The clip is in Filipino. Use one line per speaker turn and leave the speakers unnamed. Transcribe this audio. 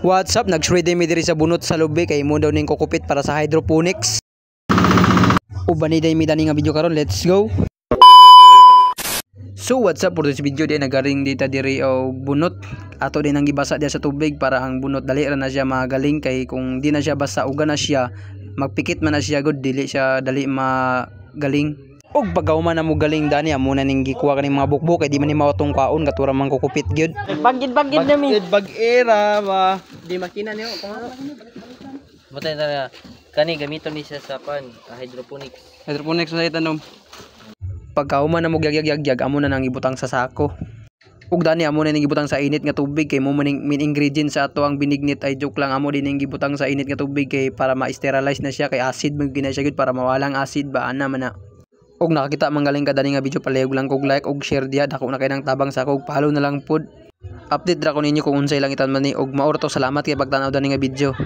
What's up? Nag-ready mi diri sa bunot sa lobby kay mo daw ning kukupit para sa hydroponics. Ubani day mi dani nga video karon, let's go. So what's up, for this video din nagaring dita diri o bunot ato din ang gibasa diya sa tubig para ang bunot dali ra na siya magaling kay kung di na siya basa uga na siya magpikit man na siya good dili siya dali magaling. Og pagkauman na mo galing dani amo na ning gikuha kaning mga bukbok kay di man ni mawatong kaon katura man kukupit gyud.
Bagid na mi.
Bag-era ba di makina niyo kung ano.
Butay na kani gamiton ni siya sa pan hydroponics.
Hydroponics na itanom. Pagkauman na mo gyag amo na nang ibutang sa sako. Ug dani amo na ning gibutang sa init nga tubig kay mo maning main ingredient sa ato ang binignit ay joke lang amo din ning gibutang sa init nga tubig kay para ma-sterilize na siya kay acid man gina siya gyud para mawalang acid ba ana man na. Og nakakita manggaling ka dani nga video palayog lang kog like og share diha dako na kay nang tabang sa kog follow na lang pod. Update ra ko ninyo kung unsay lang itan man ni og maor to salamat kay pagtan-aw dani nga video.